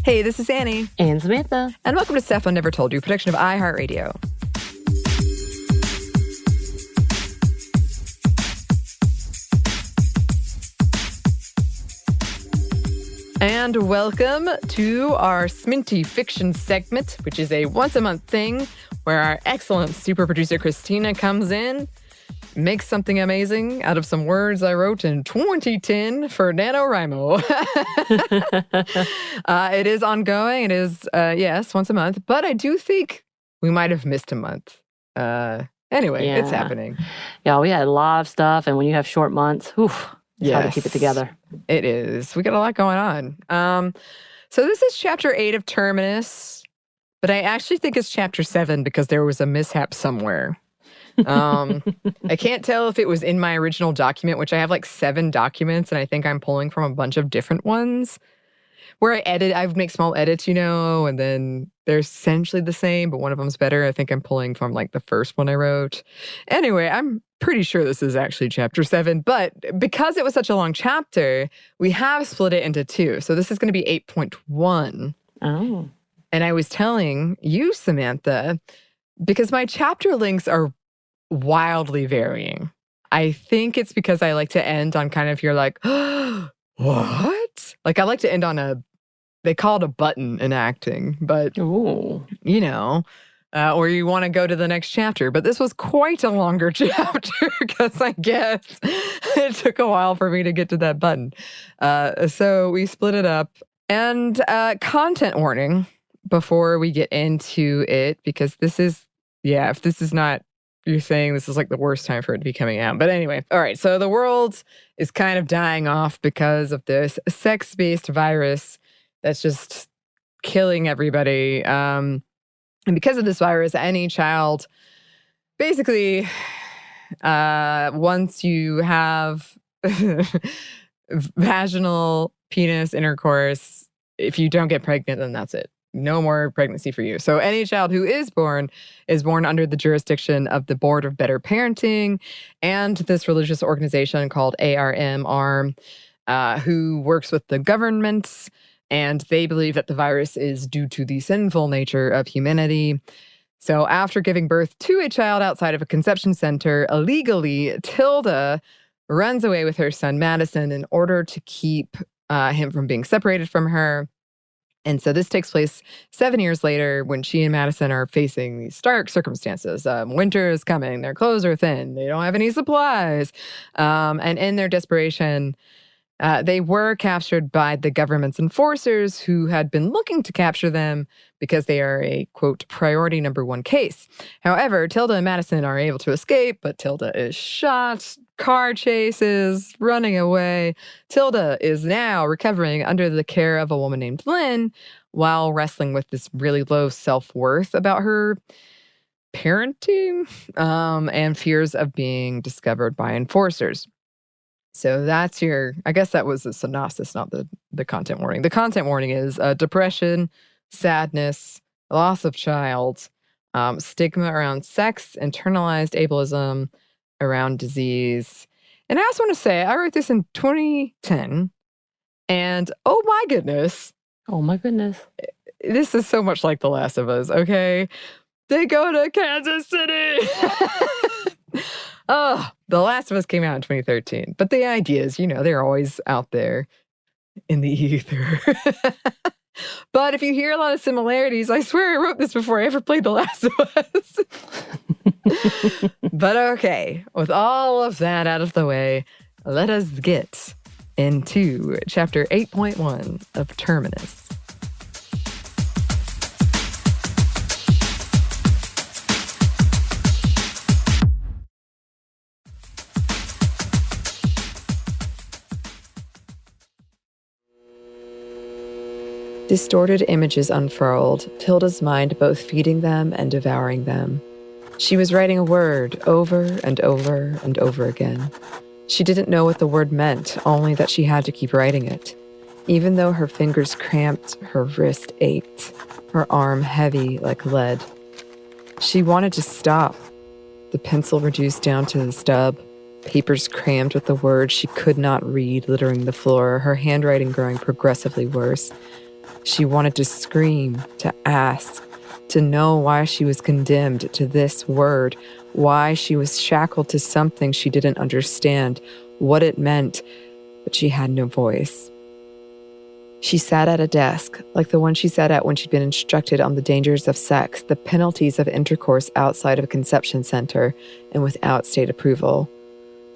Hey, this is Anney. And Samantha. And welcome to Stuff I Never Told You, production of iHeartRadio. And welcome to our SMNTY fiction segment, which is a once-a-month thing where our excellent super producer Christina comes in, makes something amazing out of some words I wrote in 2010 for NaNoWriMo. It is ongoing. It is, yes, once a month. But I do think we might have missed a month. Anyway, It's happening. Yeah, we had a lot of stuff. And when you have short months, it's hard to keep it together. It is. We got a lot going on. So this is chapter 8 of Terminus. But I actually think it's chapter 7 because there was a mishap somewhere. I can't tell if it was in my original document, which I have like 7 documents, and I think I'm pulling from a bunch of different ones where I make small edits, and then they're essentially the same, but one of them's better. I think I'm pulling from like the first one I wrote. Anyway, I'm pretty sure this is actually chapter 7, but because it was such a long chapter, we have split it into 2. So this is going to be 8.1. Oh. And I was telling you, Samantha, because my chapter links are wildly varying. I think it's because I like to end on kind of you're like, what? Like I like to end on they call it a button in acting, but or you want to go to the next chapter. But this was quite a longer chapter because I guess it took a while for me to get to that button. So we split it up. And content warning before we get into it, because this is, if this is not, you're saying this is like the worst time for it to be coming out. But anyway, all right. So the world is kind of dying off because of this sex-based virus that's just killing everybody. And because of this virus, any child, basically, once you have vaginal penis intercourse, if you don't get pregnant, then that's it. No more pregnancy for you. So any child who is born under the jurisdiction of the Board of Better Parenting and this religious organization called ARM, who works with the government, and they believe that the virus is due to the sinful nature of humanity. So after giving birth to a child outside of a conception center illegally, Tilda runs away with her son Madison in order to keep him from being separated from her. And so this takes place 7 years later when she and Madison are facing these stark circumstances. Winter is coming. Their clothes are thin. They don't have any supplies. And in their desperation, they were captured by the government's enforcers who had been looking to capture them because they are a, quote, priority number 1 case. However, Tilda and Madison are able to escape, but Tilda is shot, car chases, running away. Tilda is now recovering under the care of a woman named Lynn while wrestling with this really low self-worth about her parenting and fears of being discovered by enforcers. So that's I guess that was the synopsis, not the content warning. The content warning is depression, sadness, loss of child, stigma around sex, internalized ableism around disease. And I also want to say, I wrote this in 2010, and oh my goodness. Oh my goodness. This is so much like The Last of Us, okay? They go to Kansas City! Oh, The Last of Us came out in 2013. But the ideas, they're always out there in the ether. But if you hear a lot of similarities, I swear I wrote this before I ever played The Last of Us. But okay, with all of that out of the way, let us get into chapter 8.1 of Terminus. Distorted images unfurled, Tilda's mind both feeding them and devouring them. She was writing a word over and over and over again. She didn't know what the word meant, only that she had to keep writing it. Even though her fingers cramped, her wrist ached, her arm heavy like lead. She wanted to stop. The pencil reduced down to the stub, papers crammed with the words she could not read littering the floor, her handwriting growing progressively worse. She wanted to scream, to ask, to know why she was condemned to this word, why she was shackled to something she didn't understand, what it meant, but she had no voice. She sat at a desk, like the one she sat at when she'd been instructed on the dangers of sex, the penalties of intercourse outside of a conception center, and without state approval.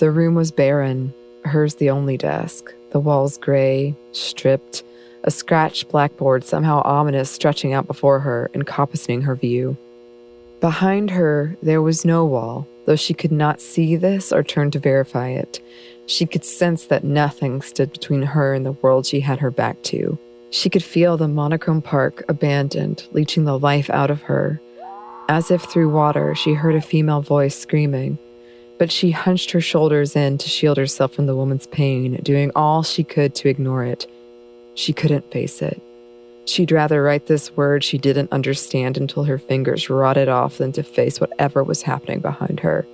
The room was barren, hers the only desk, the walls gray, stripped, a scratched blackboard somehow ominous stretching out before her, encompassing her view. Behind her, there was no wall, though she could not see this or turn to verify it. She could sense that nothing stood between her and the world she had her back to. She could feel the monochrome park abandoned, leeching the life out of her. As if through water, she heard a female voice screaming, but she hunched her shoulders in to shield herself from the woman's pain, doing all she could to ignore it. She couldn't face it. She'd rather write this word she didn't understand until her fingers rotted off than to face whatever was happening behind her.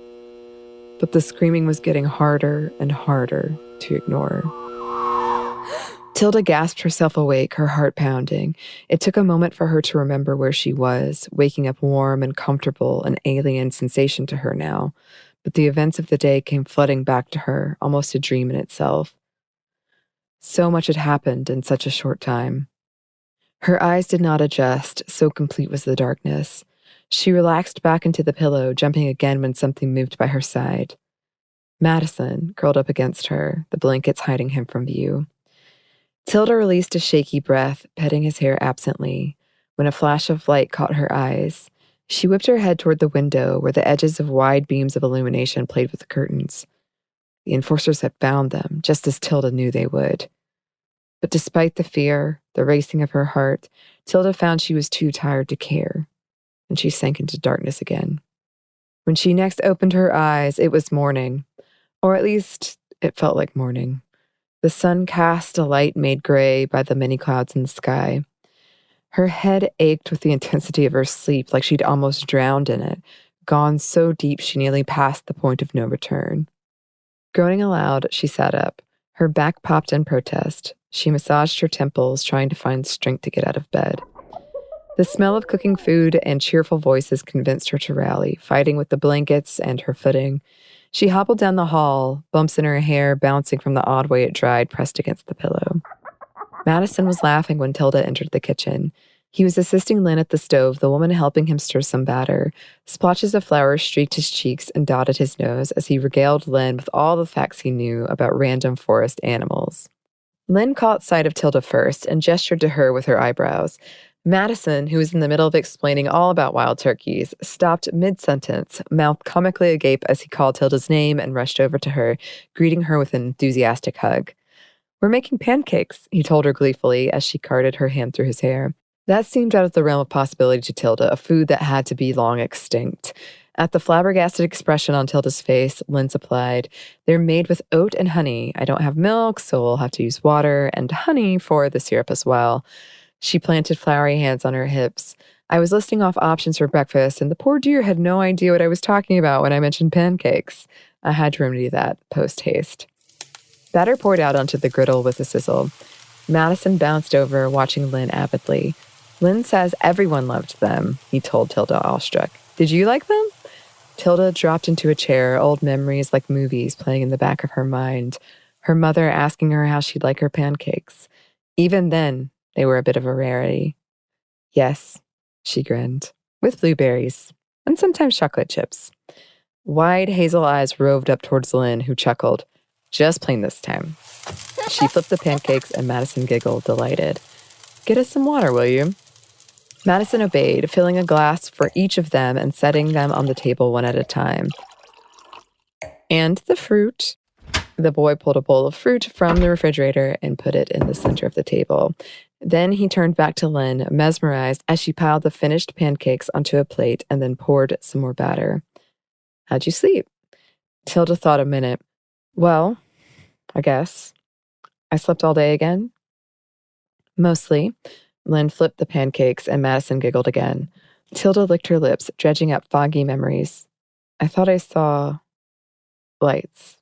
But the screaming was getting harder and harder to ignore. Tilda gasped herself awake, her heart pounding. It took a moment for her to remember where she was, waking up warm and comfortable, an alien sensation to her now. But the events of the day came flooding back to her, almost a dream in itself. So much had happened in such a short time. Her eyes did not adjust, so complete was the darkness. She relaxed back into the pillow, jumping again when something moved by her side. Madison curled up against her, the blankets hiding him from view. Tilda released a shaky breath, petting his hair absently, when a flash of light caught her eyes. She whipped her head toward the window, where the edges of wide beams of illumination played with the curtains. The enforcers had found them, just as Tilda knew they would. But despite the fear, the racing of her heart, Tilda found she was too tired to care, and she sank into darkness again. When she next opened her eyes, it was morning, or at least it felt like morning. The sun cast a light made gray by the many clouds in the sky. Her head ached with the intensity of her sleep, like she'd almost drowned in it, gone so deep she nearly passed the point of no return. Groaning aloud, she sat up. Her back popped in protest. She massaged her temples, trying to find strength to get out of bed. The smell of cooking food and cheerful voices convinced her to rally, fighting with the blankets and her footing. She hobbled down the hall, bumps in her hair bouncing from the odd way it dried pressed against the pillow. Madison was laughing when Tilda entered the kitchen. He was assisting Lynn at the stove, the woman helping him stir some batter. Splotches of flour streaked his cheeks and dotted his nose as he regaled Lynn with all the facts he knew about random forest animals. Lynn caught sight of Tilda first and gestured to her with her eyebrows. Madison, who was in the middle of explaining all about wild turkeys, stopped mid-sentence, mouth comically agape as he called Tilda's name and rushed over to her, greeting her with an enthusiastic hug. "We're making pancakes," he told her gleefully as she carted her hand through his hair. That seemed out of the realm of possibility to Tilda, a food that had to be long extinct. At the flabbergasted expression on Tilda's face, Lynn supplied, "They're made with oat and honey. I don't have milk, so we'll have to use water and honey for the syrup as well." She planted floury hands on her hips. "I was listing off options for breakfast, and the poor dear had no idea what I was talking about when I mentioned pancakes. I had to remedy that post-haste." Batter poured out onto the griddle with a sizzle. Madison bounced over, watching Lynn avidly. "Lynn says everyone loved them," he told Tilda, awestruck. "Did you like them?" Tilda dropped into a chair, old memories like movies playing in the back of her mind. Her mother asking her how she'd like her pancakes. Even then, they were a bit of a rarity. "Yes," she grinned, "with blueberries, and sometimes chocolate chips." Wide hazel eyes roved up towards Lynn, who chuckled. "Just plain this time." She flipped the pancakes and Madison giggled, delighted. "Get us some water, will you?" Madison obeyed, filling a glass for each of them and setting them on the table one at a time. "And the fruit." The boy pulled a bowl of fruit from the refrigerator and put it in the center of the table. Then he turned back to Lynn, mesmerized as she piled the finished pancakes onto a plate and then poured some more batter. "How'd you sleep?" Tilda thought a minute. "Well, I guess. I slept all day again." "Mostly." Lynn flipped the pancakes and Madison giggled again. Tilda licked her lips, dredging up foggy memories. "I thought I saw lights."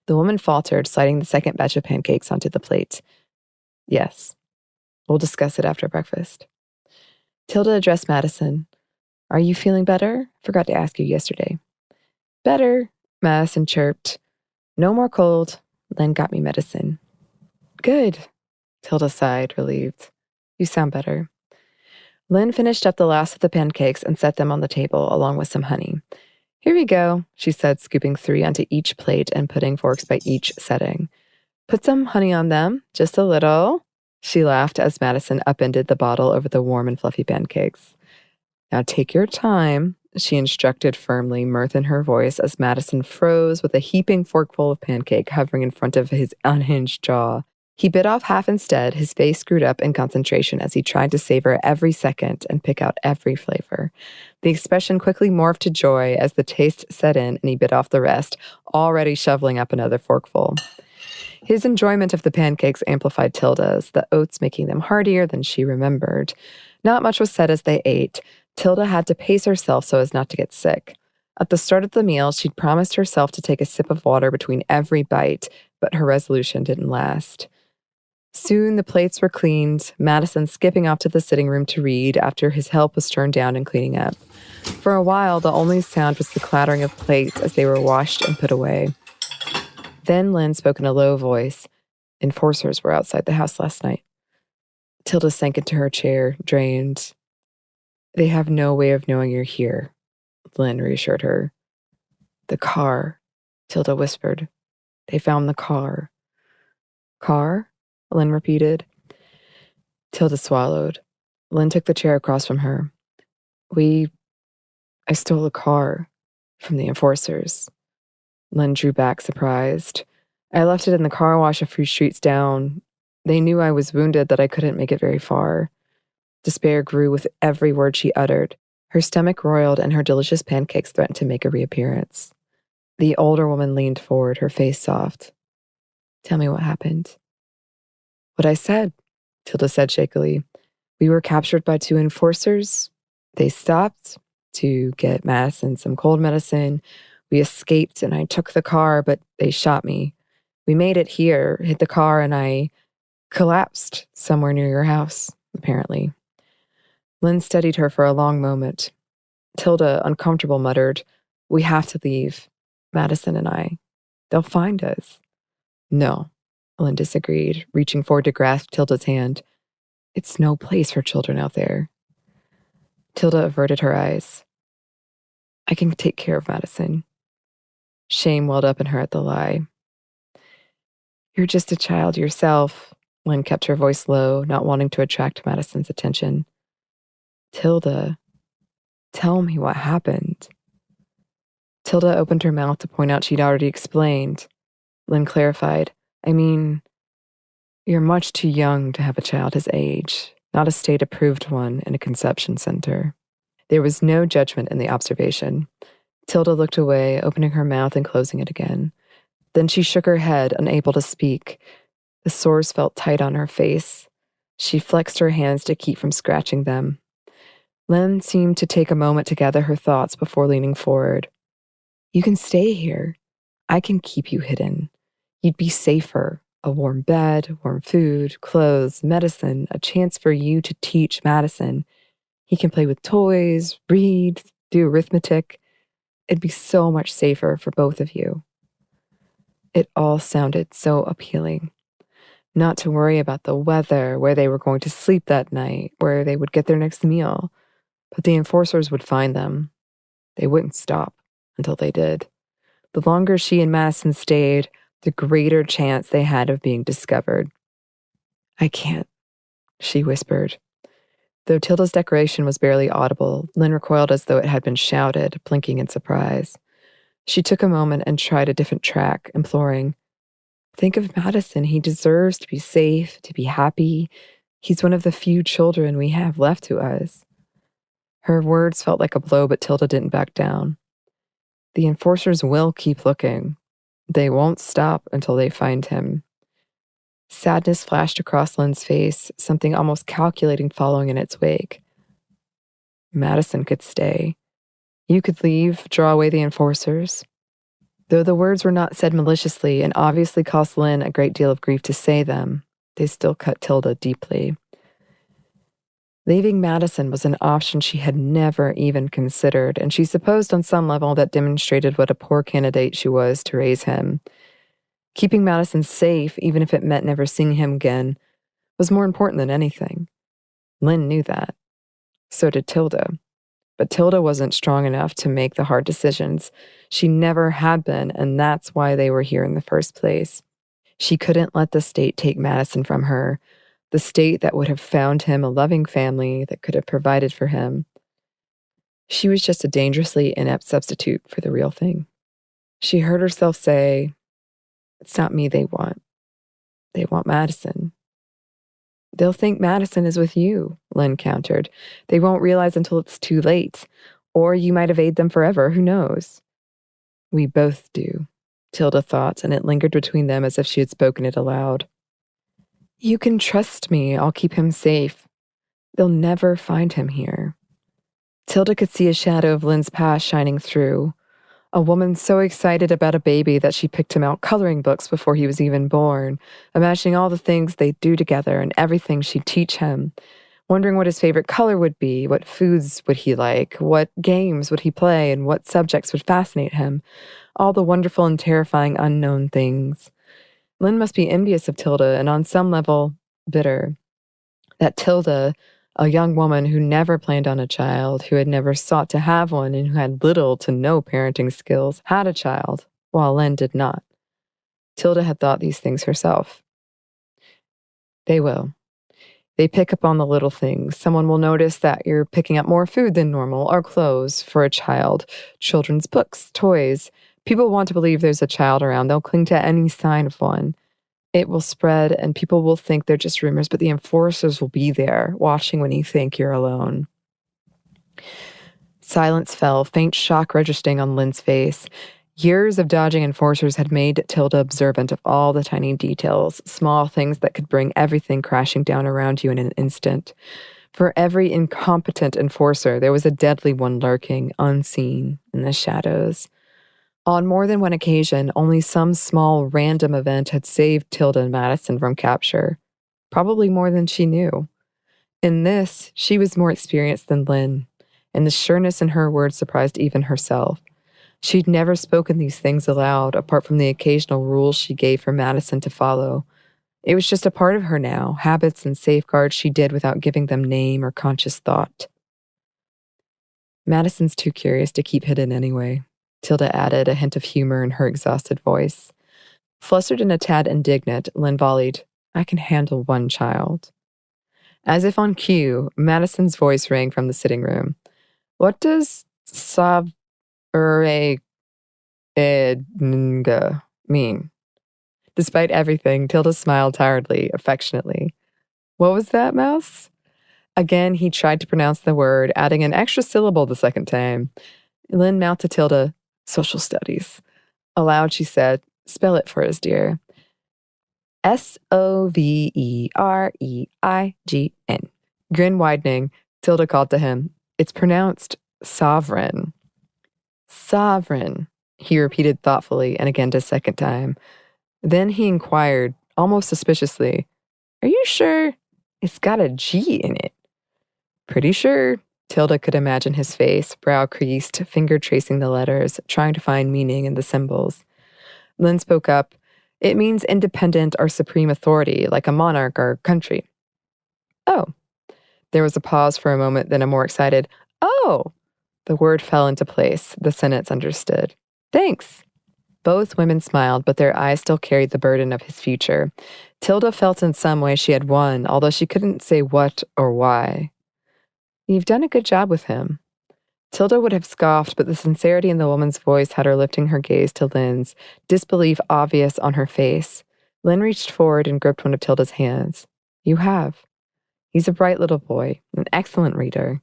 The woman faltered, sliding the second batch of pancakes onto the plate. "Yes." We'll discuss it after breakfast. Tilda addressed Madison. Are you feeling better? Forgot to ask you yesterday. Better, Madison chirped. No more cold. Len got me medicine. Good, Tilda sighed, relieved. You sound better. Len finished up the last of the pancakes and set them on the table, along with some honey. Here we go, she said, scooping 3 onto each plate and putting forks by each setting. Put some honey on them, just a little. She laughed as Madison upended the bottle over the warm and fluffy pancakes. Now take your time, she instructed firmly, mirth in her voice as Madison froze with a heaping forkful of pancake hovering in front of his unhinged jaw. He bit off half instead, his face screwed up in concentration as he tried to savor every second and pick out every flavor. The expression quickly morphed to joy as the taste set in and he bit off the rest, already shoveling up another forkful. His enjoyment of the pancakes amplified Tilda's, the oats making them heartier than she remembered. Not much was said as they ate. Tilda had to pace herself so as not to get sick. At the start of the meal, she'd promised herself to take a sip of water between every bite, but her resolution didn't last. Soon the plates were cleaned, Madison skipping off to the sitting room to read after his help was turned down in cleaning up. For a while, the only sound was the clattering of plates as they were washed and put away. Then Len spoke in a low voice. Enforcers were outside the house last night. Tilda sank into her chair, drained. They have no way of knowing you're here, Len reassured her. The car, Tilda whispered. They found the car. Car? Len repeated. Tilda swallowed. Len took the chair across from her. I stole a car from the enforcers. Len drew back, surprised. I left it in the car wash a few streets down. They knew I was wounded, that I couldn't make it very far. Despair grew with every word she uttered. Her stomach roiled and her delicious pancakes threatened to make a reappearance. The older woman leaned forward, her face soft. Tell me what happened. What I said, Tilda said shakily. We were captured by 2 enforcers. They stopped to get Madison some cold medicine. We escaped and I took the car, but they shot me. We made it here, hit the car, and I collapsed somewhere near your house, apparently. Lynn studied her for a long moment. Tilda, uncomfortable, muttered, We have to leave, Madison and I. They'll find us. No, Lynn disagreed, reaching forward to grasp Tilda's hand. It's no place for children out there. Tilda averted her eyes. I can take care of Madison. Shame welled up in her at the lie. You're just a child yourself, Lynn kept her voice low, not wanting to attract Madison's attention. Tilda, tell me what happened. Tilda opened her mouth to point out she'd already explained. Lynn clarified, I mean, you're much too young to have a child his age, not a state-approved one in a conception center. There was no judgment in the observation. Tilda looked away, opening her mouth and closing it again. Then she shook her head, unable to speak. The sores felt tight on her face. She flexed her hands to keep from scratching them. Lynn seemed to take a moment to gather her thoughts before leaning forward. You can stay here. I can keep you hidden. You'd be safer. A warm bed, warm food, clothes, medicine, a chance for you to teach Madison. He can play with toys, read, do arithmetic. It'd be so much safer for both of you. It all sounded so appealing. Not to worry about the weather, where they were going to sleep that night, where they would get their next meal. But the enforcers would find them. They wouldn't stop until they did. The longer she and Madison stayed, the greater chance they had of being discovered. I can't, she whispered. Though Tilda's declaration was barely audible, Lynn recoiled as though it had been shouted, blinking in surprise. She took a moment and tried a different track, imploring, Think of Madison. He deserves to be safe, to be happy. He's one of the few children we have left to us. Her words felt like a blow, but Tilda didn't back down. The enforcers will keep looking. They won't stop until they find him. Sadness flashed across Lynn's face, something almost calculating following in its wake. Madison could stay. You could leave, draw away the enforcers. Though the words were not said maliciously and obviously cost Lynn a great deal of grief to say them, they still cut Tilda deeply. Leaving Madison was an option she had never even considered, and she supposed on some level that demonstrated what a poor candidate she was to raise him. Keeping Madison safe, even if it meant never seeing him again, was more important than anything. Lynn knew that. So did Tilda. But Tilda wasn't strong enough to make the hard decisions. She never had been, and that's why they were here in the first place. She couldn't let the state take Madison from her, the state that would have found him a loving family that could have provided for him. She was just a dangerously inept substitute for the real thing. She heard herself say, "It's not me they want. They want Madison." "They'll think Madison is with you," Lynn countered. "They won't realize until it's too late. Or you might evade them forever, who knows?" "We both do," Tilda thought, and it lingered between them as if she had spoken it aloud. "You can trust me, I'll keep him safe. They'll never find him here." Tilda could see a shadow of Lynn's past shining through. A woman so excited about a baby that she picked him out coloring books before he was even born, imagining all the things they'd do together and everything she'd teach him, wondering what his favorite color would be, what foods would he like, what games would he play, and what subjects would fascinate him, all the wonderful and terrifying unknown things. Lynn must be envious of Tilda and on some level bitter. That Tilda, a young woman who never planned on a child, who had never sought to have one, and who had little to no parenting skills, had a child, while Lynn did not. Tilda had thought these things herself. They will. They pick up on the little things. Someone will notice that you're picking up more food than normal, or clothes for a child, children's books, toys. People want to believe there's a child around. They'll cling to any sign of one. It will spread, and people will think they're just rumors, but the enforcers will be there, watching when you think you're alone. Silence fell, faint shock registering on Lynn's face. Years of dodging enforcers had made Tilda observant of all the tiny details, small things that could bring everything crashing down around you in an instant. For every incompetent enforcer, there was a deadly one lurking, unseen, in the shadows. On more than one occasion, only some small random event had saved Tilda and Madison from capture, probably more than she knew. In this, she was more experienced than Lynn, and the sureness in her words surprised even herself. She'd never spoken these things aloud, apart from the occasional rules she gave for Madison to follow. It was just a part of her now, habits and safeguards she did without giving them name or conscious thought. "Madison's too curious to keep hidden anyway," Tilda added, a hint of humor in her exhausted voice. Flustered and a tad indignant, Lynn volleyed, "I can handle one child." As if on cue, Madison's voice rang from the sitting room. "What does Savrega mean?" Despite everything, Tilda smiled tiredly, affectionately. "What was that, Mouse?" Again, he tried to pronounce the word, adding an extra syllable the second time. Lynn mouthed to Tilda, "Social studies." Aloud, she said, "Spell it for us, dear." Sovereign. Grin widening, Tilda called to him, "It's pronounced sovereign." "Sovereign," he repeated thoughtfully and again a second time. Then he inquired, almost suspiciously, "Are you sure? It's got a G in it." "Pretty sure." Tilda could imagine his face, brow creased, finger tracing the letters, trying to find meaning in the symbols. Lynn spoke up, "It means independent or supreme authority, like a monarch or country." "Oh." There was a pause for a moment, then a more excited, "Oh." The word fell into place. The sentence understood. "Thanks." Both women smiled, but their eyes still carried the burden of his future. Tilda felt in some way she had won, although she couldn't say what or why. "You've done a good job with him." Tilda would have scoffed, but the sincerity in the woman's voice had her lifting her gaze to Lynn's, disbelief obvious on her face. Lynn reached forward and gripped one of Tilda's hands. "You have. He's a bright little boy, an excellent reader.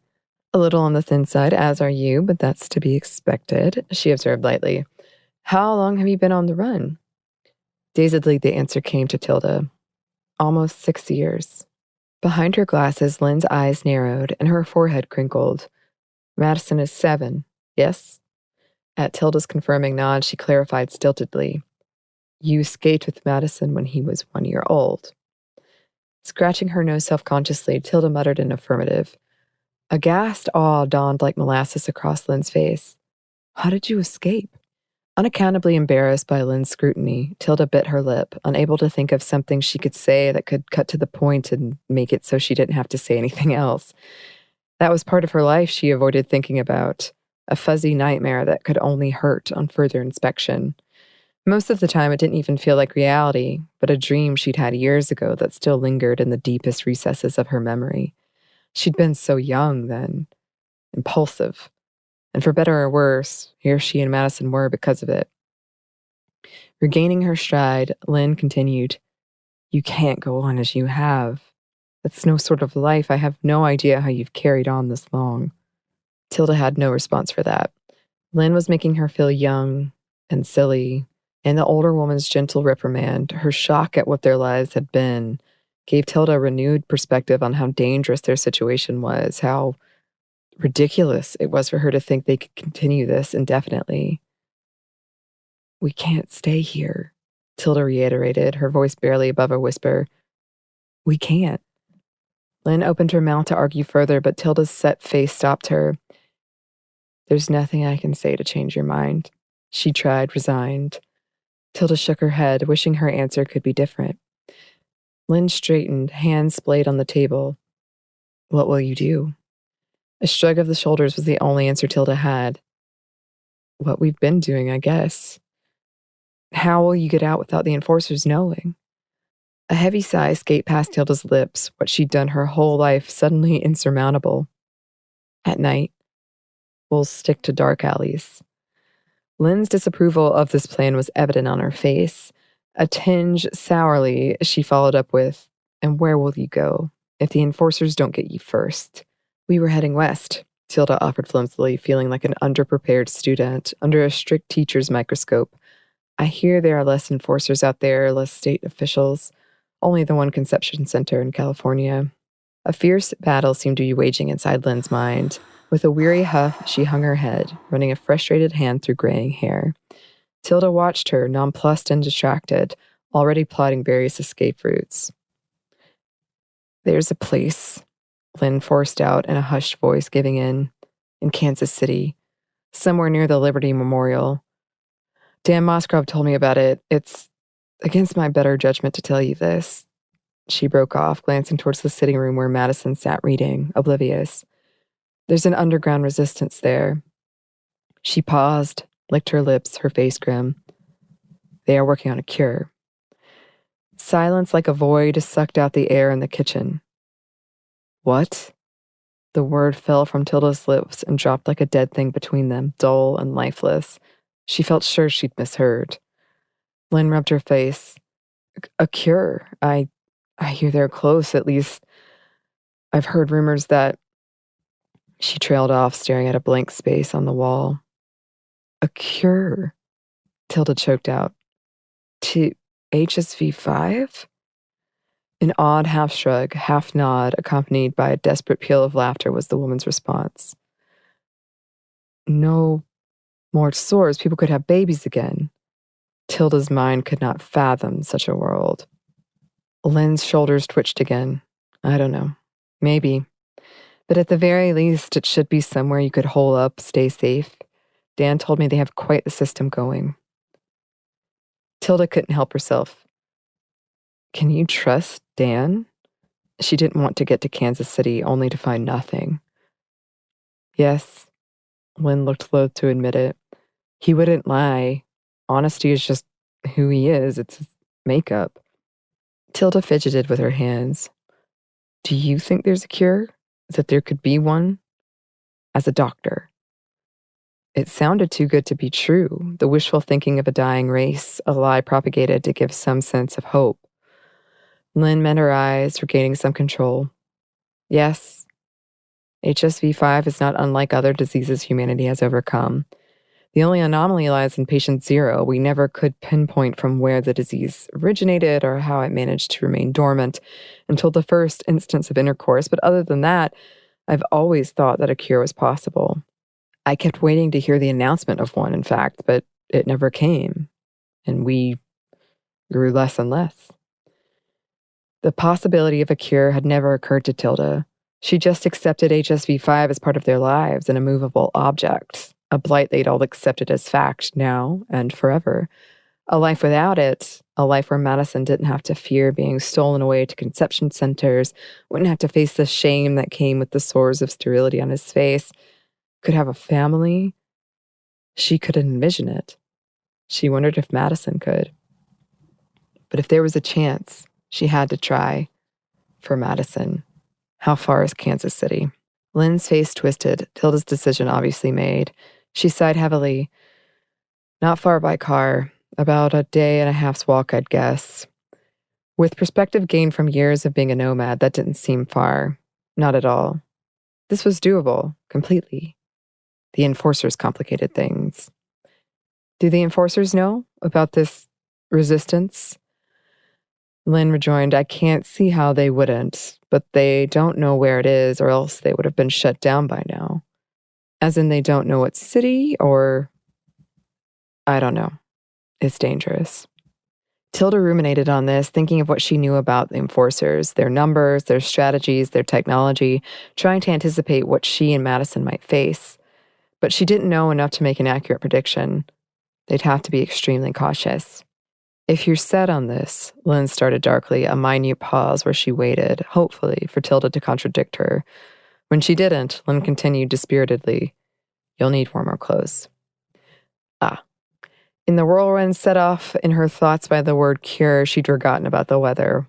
A little on the thin side, as are you, but that's to be expected," she observed lightly. "How long have you been on the run?" Dazedly, the answer came to Tilda. "Almost 6 years." Behind her glasses, Lynn's eyes narrowed and her forehead crinkled. "Madison is 7, yes?" At Tilda's confirming nod, she clarified stiltedly. "You escaped with Madison when he was 1 year old." Scratching her nose self-consciously, Tilda muttered an affirmative. Aghast awe dawned like molasses across Lynn's face. How did you escape? Unaccountably embarrassed by Lynn's scrutiny, Tilda bit her lip, unable to think of something she could say that could cut to the point and make it so she didn't have to say anything else. That was part of her life she avoided thinking about, a fuzzy nightmare that could only hurt on further inspection. Most of the time, it didn't even feel like reality, but a dream she'd had years ago that still lingered in the deepest recesses of her memory. She'd been so young then, impulsive. And for better or worse, here she and Madison were because of it. Regaining her stride, Lynn continued, You can't go on as you have. That's no sort of life. I have no idea how you've carried on this long. Tilda had no response for that. Lynn was making her feel young and silly, and the older woman's gentle reprimand, her shock at what their lives had been, gave Tilda a renewed perspective on how dangerous their situation was, how ridiculous it was for her to think they could continue this indefinitely. We can't stay here, Tilda reiterated, her voice barely above a whisper. We can't. Lynn opened her mouth to argue further, but Tilda's set face stopped her. There's nothing I can say to change your mind, she tried, resigned. Tilda shook her head, wishing her answer could be different. Lynn straightened, hands splayed on the table. What will you do? A shrug of the shoulders was the only answer Tilda had. What we've been doing, I guess. How will you get out without the enforcers knowing? A heavy sigh escaped past Tilda's lips, what she'd done her whole life suddenly insurmountable. At night, we'll stick to dark alleys. Lynn's disapproval of this plan was evident on her face. A tinge sourly, she followed up with, And where will you go if the enforcers don't get you first? We were heading west, Tilda offered flimsily, feeling like an underprepared student under a strict teacher's microscope. I hear there are less enforcers out there, less state officials. Only the one conception center in California. A fierce battle seemed to be waging inside Lynn's mind. With a weary huff, she hung her head, running a frustrated hand through graying hair. Tilda watched her, nonplussed and distracted, already plotting various escape routes. There's a place, Lynn forced out in a hushed voice, giving in Kansas City, somewhere near the Liberty Memorial. Dan Mosgrove told me about it. It's against my better judgment to tell you this. She broke off, glancing towards the sitting room where Madison sat reading, oblivious. There's an underground resistance there. She paused, licked her lips, her face grim. They are working on a cure. Silence like a void sucked out the air in the kitchen. What? The word fell from Tilda's lips and dropped like a dead thing between them, dull and lifeless. She felt sure she'd misheard. Lynn rubbed her face. A cure? I hear they're close, at least. I've heard rumors that... She trailed off, staring at a blank space on the wall. A cure? Tilda choked out. To HSV-5? An odd half-shrug, half-nod, accompanied by a desperate peal of laughter was the woman's response. No more sores. People could have babies again. Tilda's mind could not fathom such a world. Lynn's shoulders twitched again. I don't know. Maybe. But at the very least, it should be somewhere you could hole up, stay safe. Dan told me they have quite the system going. Tilda couldn't help herself. Can you trust Dan? She didn't want to get to Kansas City only to find nothing. Yes. Lynn looked loath to admit it. He wouldn't lie. Honesty is just who he is. It's his makeup. Tilda fidgeted with her hands. Do you think there's a cure? That there could be one? As a doctor. It sounded too good to be true, the wishful thinking of a dying race, a lie propagated to give some sense of hope. Lynn met her eyes, regaining some control. Yes, HSV-5 is not unlike other diseases humanity has overcome. The only anomaly lies in patient 0. We never could pinpoint from where the disease originated or how it managed to remain dormant until the first instance of intercourse. But other than that, I've always thought that a cure was possible. I kept waiting to hear the announcement of one, in fact, but it never came. And we grew less and less. The possibility of a cure had never occurred to Tilda. She just accepted HSV-5 as part of their lives, an immovable object, a blight they'd all accepted as fact now and forever. A life without it, a life where Madison didn't have to fear being stolen away to conception centers, wouldn't have to face the shame that came with the sores of sterility on his face, could have a family. She couldn't envision it. She wondered if Madison could. But if there was a chance, she had to try. For Madison. How far is Kansas City? Lynn's face twisted, Tilda's decision obviously made. She sighed heavily. Not far by car. About a day and a half's walk, I'd guess. With perspective gained from years of being a nomad, that didn't seem far. Not at all. This was doable, completely. The enforcers complicated things. Do the enforcers know about this resistance? Lynn rejoined, I can't see how they wouldn't, but they don't know where it is, or else they would have been shut down by now. As in they don't know what city, or... I don't know. It's dangerous. Tilda ruminated on this, thinking of what she knew about the enforcers, their numbers, their strategies, their technology, trying to anticipate what she and Madison might face. But she didn't know enough to make an accurate prediction. They'd have to be extremely cautious. If you're set on this, Lynn started darkly, a minute pause where she waited, hopefully, for Tilda to contradict her. When she didn't, Lynn continued dispiritedly, You'll need warmer clothes. In the whirlwind set off in her thoughts by the word cure, she'd forgotten about the weather.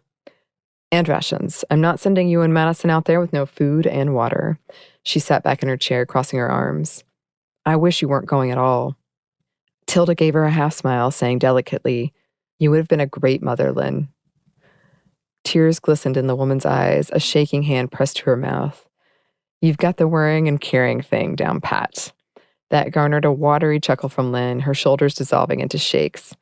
And rations. I'm not sending you and Madison out there with no food and water. She sat back in her chair, crossing her arms. I wish you weren't going at all. Tilda gave her a half smile, saying delicately, You would have been a great mother, Lynn. Tears glistened in the woman's eyes, a shaking hand pressed to her mouth. You've got the worrying and caring thing down pat. That garnered a watery chuckle from Lynn, her shoulders dissolving into shakes.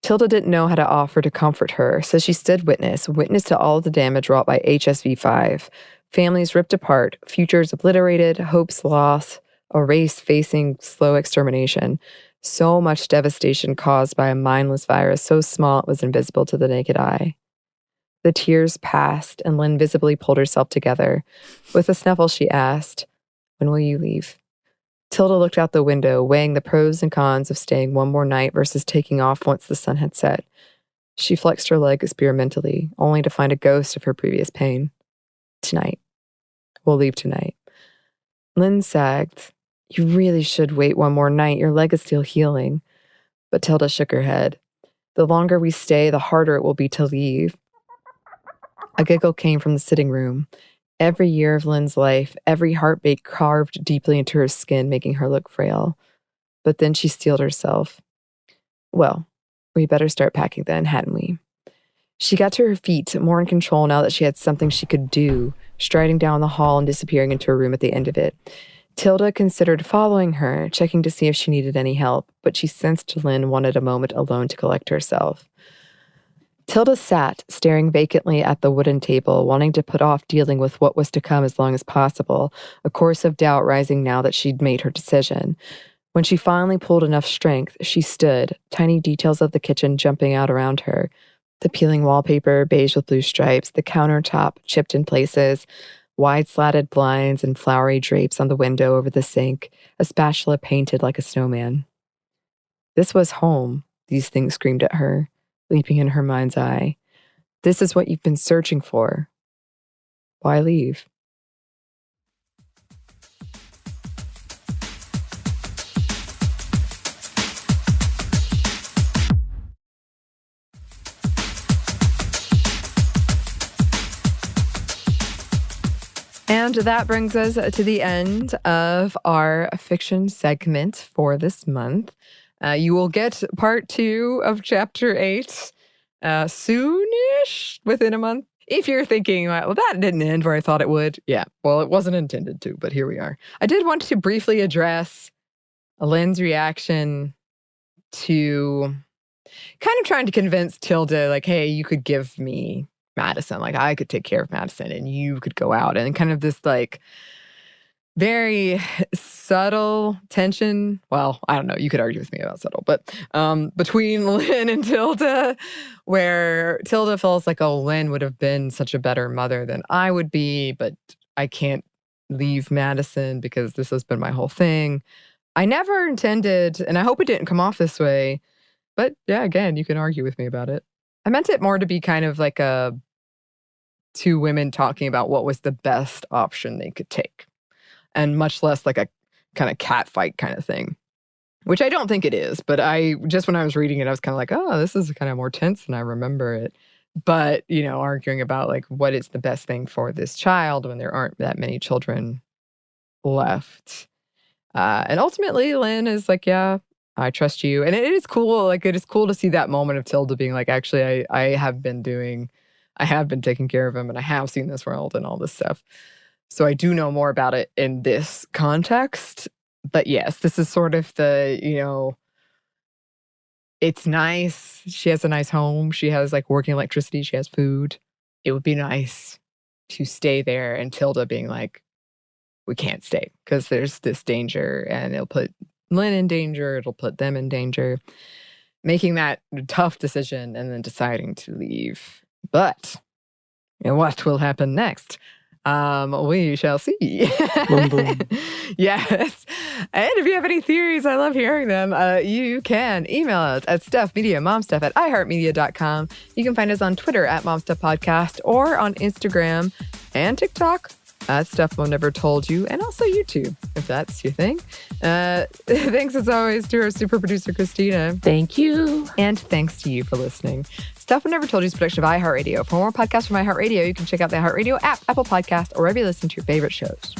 Tilda didn't know how to offer to comfort her, so she stood witness to all the damage wrought by HSV-5. Families ripped apart, futures obliterated, hopes lost, a race facing slow extermination. So much devastation caused by a mindless virus so small it was invisible to the naked eye. The tears passed, and Lynn visibly pulled herself together. With a snuffle, she asked, When will you leave? Tilda looked out the window, weighing the pros and cons of staying one more night versus taking off once the sun had set. She flexed her leg experimentally, only to find a ghost of her previous pain. Tonight. We'll leave tonight. Lynn sagged. You really should wait one more night. Your leg is still healing. But Tilda shook her head. The longer we stay, the harder it will be to leave. A giggle came from the sitting room. Every year of Lynn's life, every heartbeat carved deeply into her skin, making her look frail. But then she steeled herself. Well, we better start packing then, hadn't we? She got to her feet, more in control now that she had something she could do, striding down the hall and disappearing into a room at the end of it. Tilda considered following her, checking to see if she needed any help, but she sensed Lynn wanted a moment alone to collect herself. Tilda sat, staring vacantly at the wooden table, wanting to put off dealing with what was to come as long as possible, a course of doubt rising now that she'd made her decision. When she finally pulled enough strength, she stood, tiny details of the kitchen jumping out around her. The peeling wallpaper, beige with blue stripes, the countertop chipped in places, wide slatted blinds and flowery drapes on the window over the sink, a spatula painted like a snowman. This was home, these things screamed at her, leaping in her mind's eye. This is what you've been searching for. Why leave? And that brings us to the end of our fiction segment for this month. You will get part 2 of chapter 8 soonish, within a month. If you're thinking, well, that didn't end where I thought it would. Yeah, well, it wasn't intended to, but here we are. I did want to briefly address Lynn's reaction to kind of trying to convince Tilda, like, hey, you could give me Madison. Like, I could take care of Madison and you could go out. And kind of this, like, very subtle tension. Well, I don't know. You could argue with me about subtle, but between Lynn and Tilda, where Tilda feels like, oh, Lynn would have been such a better mother than I would be, but I can't leave Madison because this has been my whole thing. I never intended, and I hope it didn't come off this way, but yeah, again, you can argue with me about it. I meant it more to be kind of like two women talking about what was the best option they could take, and much less like a kind of cat fight kind of thing, which I don't think it is. But when I was reading it, I was kind of like, oh, this is kind of more tense than I remember it. But, arguing about like what is the best thing for this child when there aren't that many children left. And ultimately, Lynn is like, yeah, I trust you. And it is cool. Like, it is cool to see that moment of Tilda being like, actually, I have been taking care of him, and I have seen this world and all this stuff. So I do know more about it in this context. But yes, this is sort of the, it's nice. She has a nice home. She has like working electricity. She has food. It would be nice to stay there. And Tilda being like, we can't stay because there's this danger, and it'll put Lynn in danger. It'll put them in danger. Making that tough decision and then deciding to leave. But what will happen next? We shall see. Boom, boom. Yes. And if you have any theories, I love hearing them. You can email us at stuffmediamomstuff@iheartmedia.com. You can find us on Twitter at momstuffpodcast, or on Instagram and TikTok at Stuff Mom Never Told You, and also YouTube, if that's your thing. Thanks as always to our super producer, Christina. Thank you. And thanks to you for listening. Stuff Mom Never Told You is a production of iHeartRadio. For more podcasts from iHeartRadio, you can check out the iHeartRadio app, Apple Podcast, or wherever you listen to your favorite shows.